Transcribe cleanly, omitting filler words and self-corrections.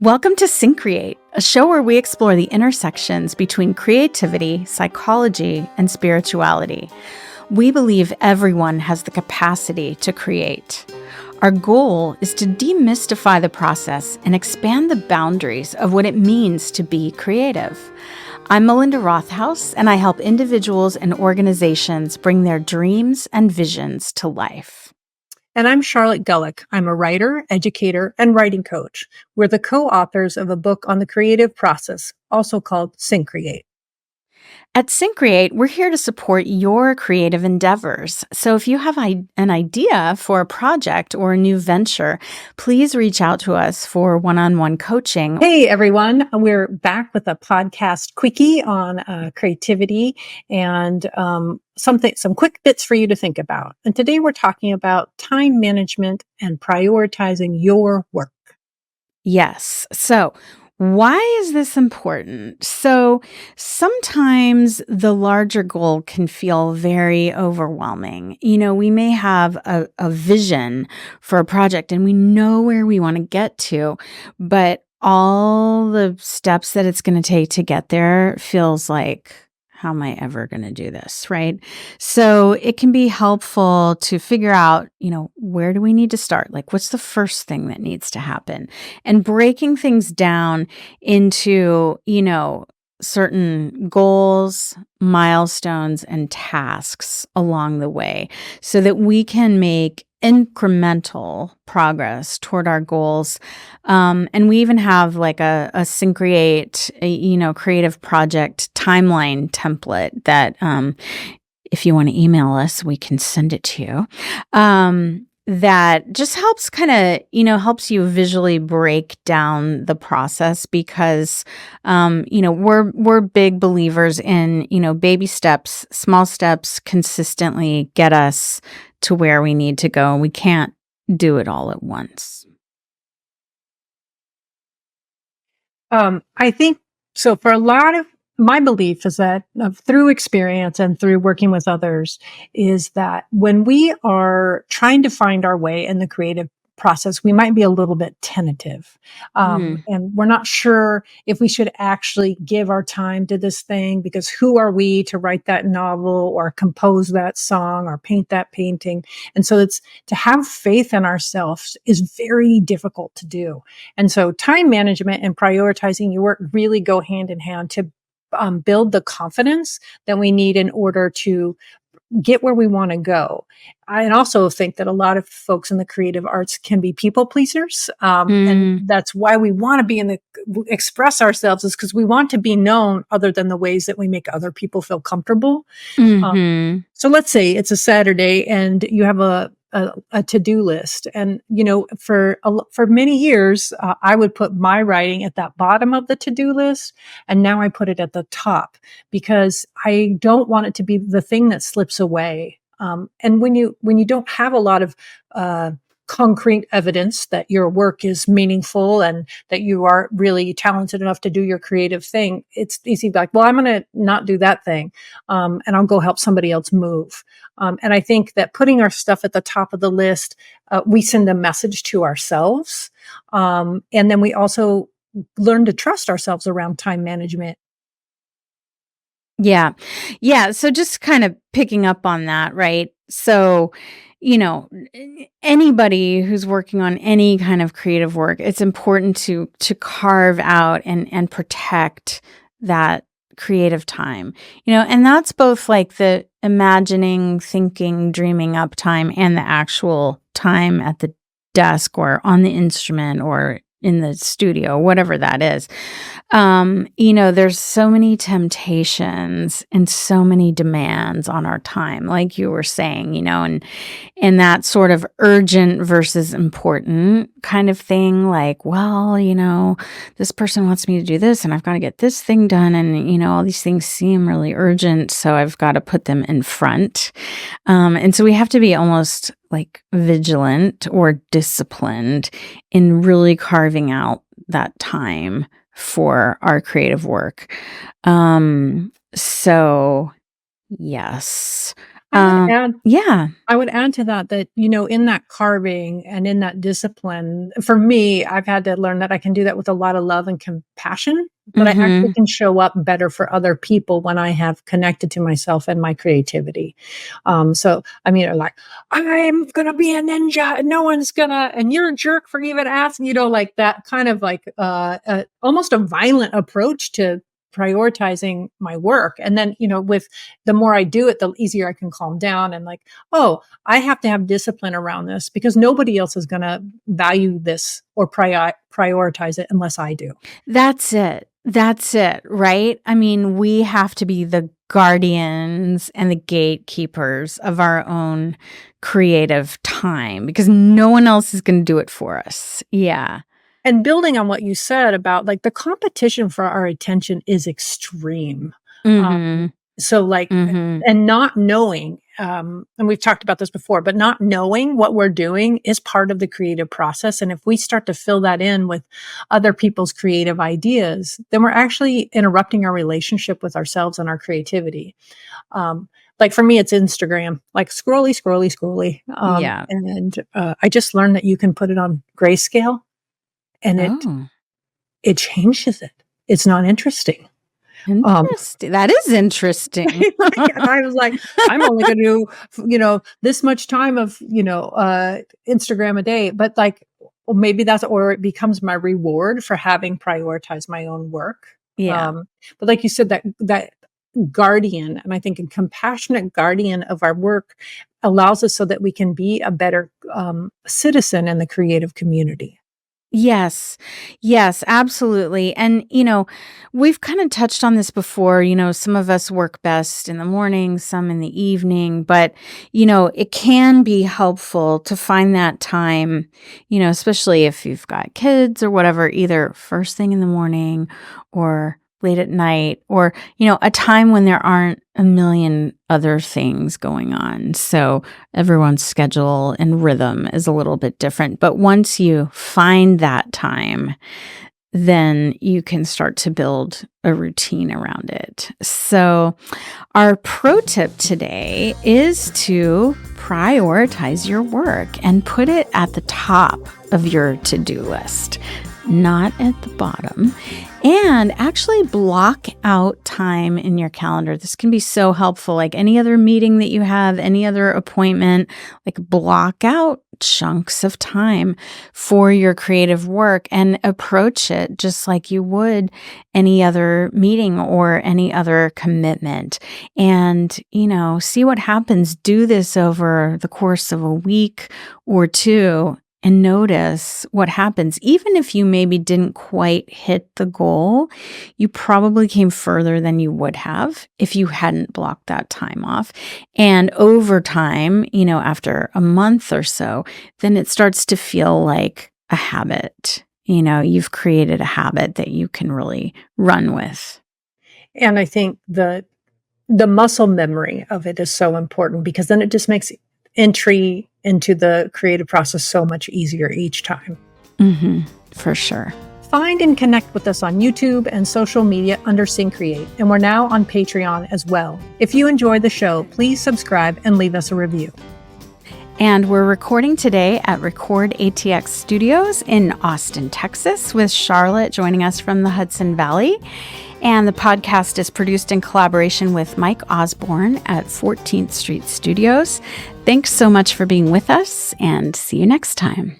Welcome to Syncreate, a show where we explore the intersections between creativity, psychology, and spirituality. We believe everyone has the capacity to create. Our goal is to demystify the process and expand the boundaries of what it means to be creative. I'm Melinda Rothaus, and I help individuals and organizations bring their dreams and visions to life. And I'm Charlotte Gulick. I'm a writer, educator, and writing coach. We're the co-authors of a book on the creative process, also called Syncreate. At Syncreate, we're here to support your creative endeavors. So if you have an idea for a project or a new venture, please reach out to us for one-on-one coaching. Hey, everyone. We're back with a podcast quickie on creativity and some quick bits for you to think about. And today we're talking about time management and prioritizing your work. Yes. So why is this important? So sometimes the larger goal can feel very overwhelming. We may have a vision for a project and we know where we want to get to, but all the steps that it's going to take to get there feels like, how am I ever going to do this, right? So it can be helpful to figure out, where do we need to start? Like, what's the first thing that needs to happen? And breaking things down into, certain goals, milestones, and tasks along the way so that we can make incremental progress toward our goals. And we even have like a Syncreate, creative project timeline template that if you want to email us, we can send it to you. That just helps helps you visually break down the process because, we're big believers in, baby steps, small steps consistently get us to where we need to go. We can't do it all at once. I think so. For a lot of my belief is that through experience and through working with others is that when we are trying to find our way in the creative process, we might be a little bit tentative. And we're not sure if we should actually give our time to this thing because who are we to write that novel or compose that song or paint that painting? And so it's to have faith in ourselves is very difficult to do. And so time management and prioritizing your work really go hand in hand to build the confidence that we need in order to get where we want to go. I also think that a lot of folks in the creative arts can be people pleasers. And that's why we want to be express ourselves is because we want to be known other than the ways that we make other people feel comfortable. So let's say it's a Saturday and you have a to-do list. And, for many years, I would put my writing at that bottom of the to-do list. And now I put it at the top because I don't want it to be the thing that slips away. And when you don't have a lot of, concrete evidence that your work is meaningful and that you are really talented enough to do your creative thing, it's easy to be like, well, I'm going to not do that thing. And I'll go help somebody else move. And I think that putting our stuff at the top of the list, we send a message to ourselves. And then we also learn to trust ourselves around time management. Yeah. Yeah. So just kind of picking up on that, right? So, anybody who's working on any kind of creative work, it's important to carve out and protect that creative time, and that's both like the imagining, thinking, dreaming up time and the actual time at the desk or on the instrument or in the studio, whatever that is. There's so many temptations and so many demands on our time, like you were saying, and that sort of urgent versus important kind of thing. Like, well, this person wants me to do this and I've got to get this thing done. And, all these things seem really urgent. So I've got to put them in front. And so we have to be almost like vigilant or disciplined in really carving out that time for our creative work. So yes. I would add Yeah. I would add to that, in that carving and in that discipline, for me, I've had to learn that I can do that with a lot of love and compassion, but I actually Mhm. can show up better for other people when I have connected to myself and my creativity. So, I mean, like, I'm gonna be a ninja and no one's gonna, and you're a jerk for even asking, like that kind of like, almost a violent approach to prioritizing my work. And then, with the more I do it, the easier I can calm down and like, oh, I have to have discipline around this because nobody else is going to value this or prioritize it unless I do. That's it. That's it, right? I mean, we have to be the guardians and the gatekeepers of our own creative time because no one else is going to do it for us. Yeah. And building on what you said about like the competition for our attention is extreme. Um, Mhm. so like, Mhm. and not knowing, and we've talked about this before, but not knowing what we're doing is part of the creative process. And if we start to fill that in with other people's creative ideas, then we're actually interrupting our relationship with ourselves and our creativity. Like for me, it's Instagram, like scrolly, scrolly, scrolly. Yeah. And I just learned that you can put it on grayscale and Oh, it changes it. It's not interesting. Um, interesting. That is interesting. and I was like, I'm only going to do, this much time of, Instagram a day, but like, well, maybe or it becomes my reward for having prioritized my own work. Yeah. Um, but like you said, that guardian, and I think a compassionate guardian of our work allows us so that we can be a better citizen in the creative community. Yes. Yes, absolutely. And, we've kind of touched on this before. Some of us work best in the morning, some in the evening, but, it can be helpful to find that time, especially if you've got kids or whatever, either first thing in the morning or late at night or, a time when there aren't a million other things going on. So everyone's schedule and rhythm is a little bit different. But once you find that time, then you can start to build a routine around it. So, our pro tip today is to prioritize your work and put it at the top of your to-do list, not at the bottom, and actually block out time in your calendar. This can be so helpful. Like any other meeting that you have, any other appointment, like block out chunks of time for your creative work and approach it just like you would any other meeting or any other commitment. And, see what happens. Do this over the course of a week or two and notice what happens. Even if you maybe didn't quite hit the goal, you probably came further than you would have if you hadn't blocked that time off. And over time, after a month or so, then it starts to feel like a habit. You've created a habit that you can really run with. And I think the muscle memory of it is so important because then it just makes entry into the creative process so much easier each time. For sure. Find and connect with us on YouTube and social media under Syncreate, and we're now on Patreon as well. If you enjoy the show, please subscribe and leave us a review. And we're recording today at Record ATX Studios in Austin, Texas, with Charlotte joining us from the Hudson Valley. And the podcast is produced in collaboration with Mike Osborne at 14th Street Studios. Thanks so much for being with us, and see you next time.